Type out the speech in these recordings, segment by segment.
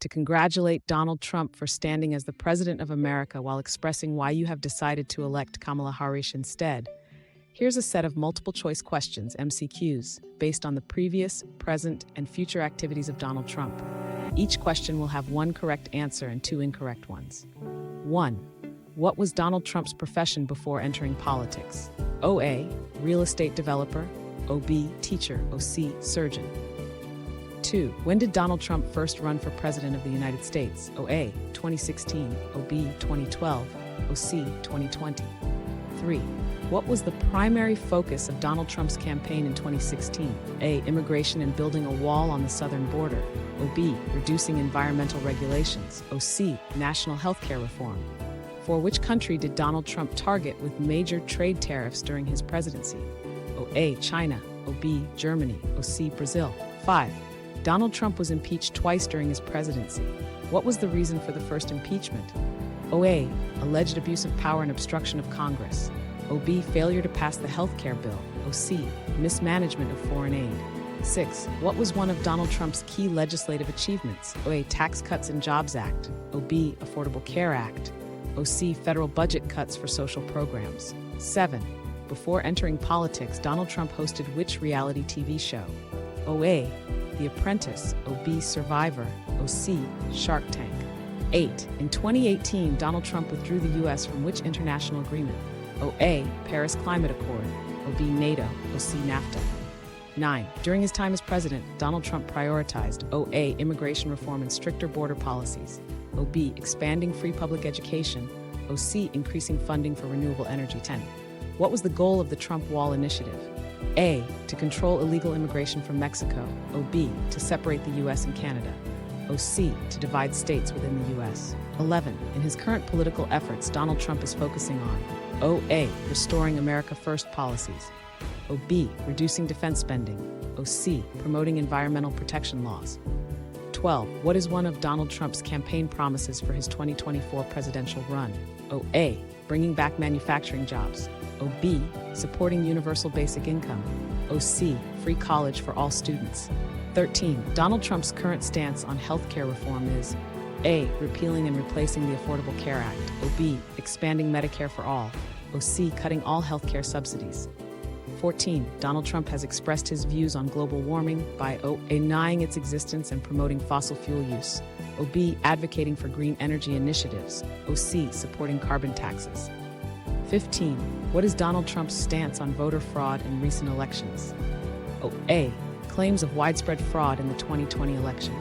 To congratulate Donald Trump for standing as the President of America while expressing why you have decided to elect Kamala Harish instead. Here's a set of multiple-choice questions, MCQs, based on the previous, present, and future activities of Donald Trump. Each question will have one correct answer and two incorrect ones. 1. What was Donald Trump's profession before entering politics? OA, real estate developer. OB, teacher. OC, surgeon. 2. When did Donald Trump first run for President of the United States? OA, 2016. OB, 2012. OC, 2020. 3. What was the primary focus of Donald Trump's campaign in 2016? A. Immigration and building a wall on the southern border. OB. Reducing environmental regulations. OC. National health care reform. 4. Which country did Donald Trump target with major trade tariffs during his presidency? A. China. OB. Germany. OC. Brazil. 5. Donald Trump was impeached twice during his presidency. What was the reason for the first impeachment? OA. Alleged abuse of power and obstruction of Congress. OB. Failure to pass the health care bill. OC. Mismanagement of foreign aid. 6. What was one of Donald Trump's key legislative achievements? OA. Tax Cuts and Jobs Act. OB. Affordable Care Act. OC. Federal budget cuts for social programs. 7. Before entering politics, Donald Trump hosted which reality TV show? OA. The Apprentice. OB. Survivor. OC. Shark Tank. 8. In 2018, Donald Trump withdrew the U.S. from which international agreement? OA. Paris Climate Accord. OB. NATO. OC. NAFTA. 9. During his time as president, Donald Trump prioritized OA. Immigration reform and stricter border policies. OB. Expanding free public education. OC. Increasing funding for renewable energy. 10. What was the goal of the Trump Wall Initiative? A. To control illegal immigration from Mexico. OB. To separate the U.S. and Canada. OC. To divide states within the U.S. 11. In his current political efforts, Donald Trump is focusing on OA. Restoring America First policies. OB. Reducing defense spending. OC. Promoting environmental protection laws. 12. What is one of Donald Trump's campaign promises for his 2024 presidential run? OA. Bringing back manufacturing jobs. OB. Supporting universal basic income. OC. Free college for all students. 13. Donald Trump's current stance on health care reform is A. Repealing and replacing the Affordable Care Act. OB. Expanding Medicare for all. OC. Cutting all health care subsidies. 14. Donald Trump has expressed his views on global warming by OA. Denying its existence and promoting fossil fuel use. OB. Advocating for green energy initiatives. OC. Supporting carbon taxes. 15. What is Donald Trump's stance on voter fraud in recent elections? A. Claims of widespread fraud in the 2020 election.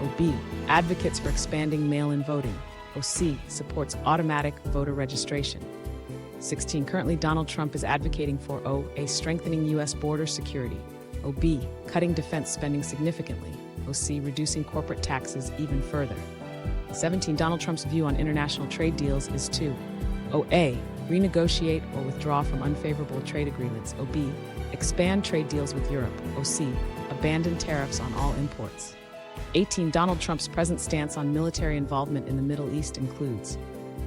OB. Advocates for expanding mail-in voting. OC. Supports automatic voter registration. 16. Currently, Donald Trump is advocating for OA. Strengthening U.S. border security. OB. Cutting defense spending significantly. OC. Reducing corporate taxes even further. 17. Donald Trump's view on international trade deals is to OA. Renegotiate or withdraw from unfavorable trade agreements. OB. Expand trade deals with Europe. OC. Abandon tariffs on all imports. 18. Donald Trump's present stance on military involvement in the Middle East includes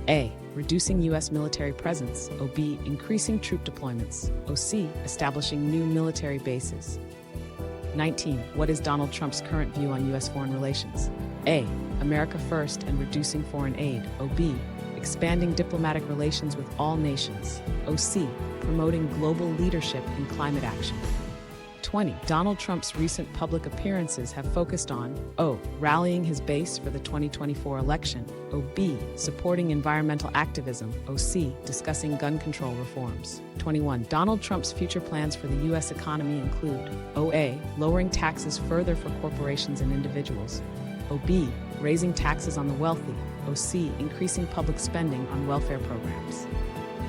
A. Reducing U.S. military presence. OB. Increasing troop deployments. OC. Establishing new military bases. 19. What is Donald Trump's current view on U.S. foreign relations? A. America first and reducing foreign aid. OB. Expanding diplomatic relations with all nations. OC. Promoting global leadership in climate action. 20. Donald Trump's recent public appearances have focused on O. Rallying his base for the 2024 election. OB. Supporting environmental activism. OC. Discussing gun control reforms. 21. Donald Trump's future plans for the U.S. economy include OA. Lowering taxes further for corporations and individuals. OB. Raising taxes on the wealthy. OC. Increasing public spending on welfare programs.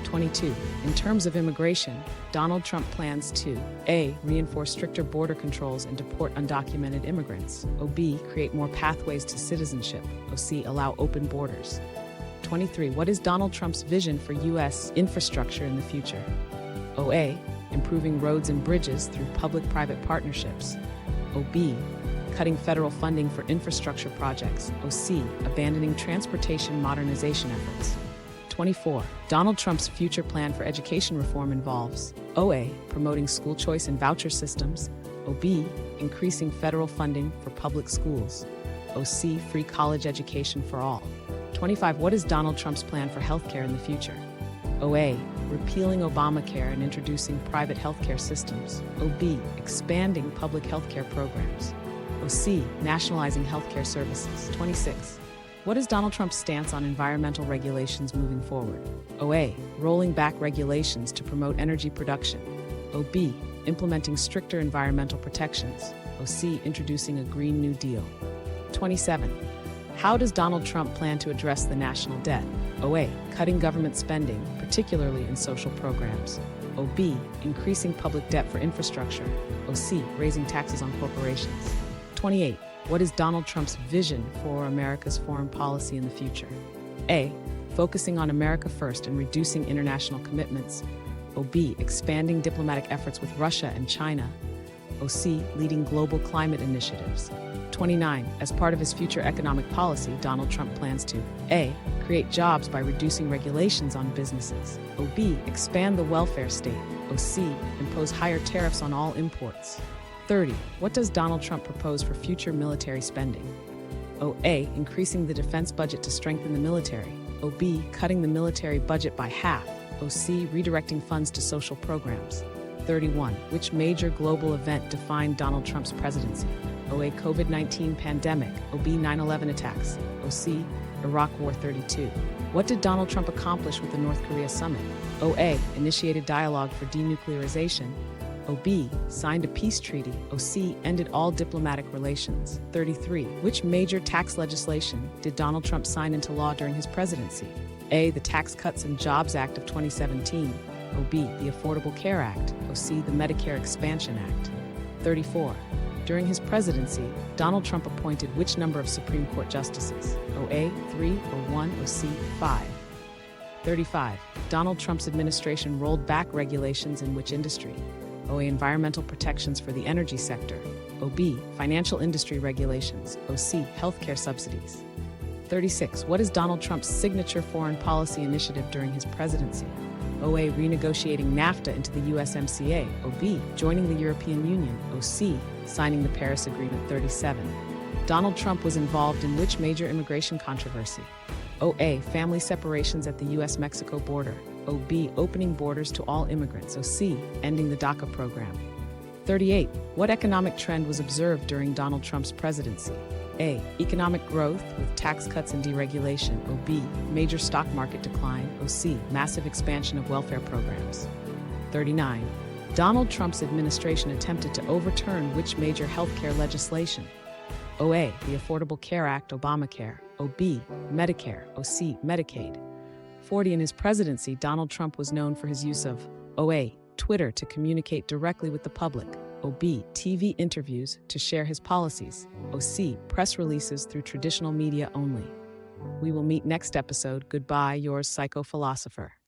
22. In terms of immigration, Donald Trump plans to A. Reinforce stricter border controls and deport undocumented immigrants. OB. Create more pathways to citizenship. OC. Allow open borders. 23. What is Donald Trump's vision for U.S. infrastructure in the future? OA. Improving roads and bridges through public-private partnerships. OB. Cutting federal funding for infrastructure projects. OC. Abandoning transportation modernization efforts. 24. Donald Trump's future plan for education reform involves OA. Promoting school choice and voucher systems. OB. Increasing federal funding for public schools. OC, free college education for all. 25. What is Donald Trump's plan for healthcare in the future? OA, repealing Obamacare and introducing private healthcare systems. OB, expanding public healthcare programs. OC, nationalizing healthcare services. 26. What is Donald Trump's stance on environmental regulations moving forward? OA, rolling back regulations to promote energy production. OB, implementing stricter environmental protections. OC, introducing a Green New Deal. 27. How does Donald Trump plan to address the national debt? OA, cutting government spending, particularly in social programs. OB, increasing public debt for infrastructure. OC, raising taxes on corporations. 28. What is Donald Trump's vision for America's foreign policy in the future? A, focusing on America first and reducing international commitments. OB, expanding diplomatic efforts with Russia and China. OC, leading global climate initiatives. 29. As part of his future economic policy, Donald Trump plans to A, create jobs by reducing regulations on businesses. OB, expand the welfare state. OC, impose higher tariffs on all imports. 30. What does Donald Trump propose for future military spending? OA, increasing the defense budget to strengthen the military. OB, cutting the military budget by half. OC, redirecting funds to social programs. 31. Which major global event defined Donald Trump's presidency? OA, COVID-19 pandemic. OB, 9/11 attacks. OC, Iraq War 32. What did Donald Trump accomplish with the North Korea summit? OA, initiated dialogue for denuclearization. OB, signed a peace treaty. OC, ended all diplomatic relations. 33. Which major tax legislation did Donald Trump sign into law during his presidency? A, the Tax Cuts and Jobs Act of 2017. OB, the Affordable Care Act. OC, the Medicare Expansion Act. 34. During his presidency, Donald Trump appointed which number of Supreme Court justices? OA, 3 or 1, OC, 5. 35. Donald Trump's administration rolled back regulations in which industry? OA, environmental protections for the energy sector. OB, financial industry regulations. OC, healthcare subsidies. 36. What is Donald Trump's signature foreign policy initiative during his presidency? OA, renegotiating NAFTA into the USMCA. OB, joining the European Union. OC, signing the Paris Agreement. 37. Donald Trump was involved in which major immigration controversy? OA, family separations at the U.S.-Mexico border. OB, opening borders to all immigrants. OC, ending the DACA program. 38. What economic trend was observed during Donald Trump's presidency? A, economic growth with tax cuts and deregulation. OB, major stock market decline. OC, massive expansion of welfare programs. 39. Donald Trump's administration attempted to overturn which major healthcare legislation? OA, the Affordable Care Act, Obamacare. OB, Medicare. OC, Medicaid. 40. In his presidency, Donald Trump was known for his use of OA, Twitter to communicate directly with the public. OB, TV interviews to share his policies. OC, press releases through traditional media only. We will meet next episode. Goodbye, yours psycho philosopher.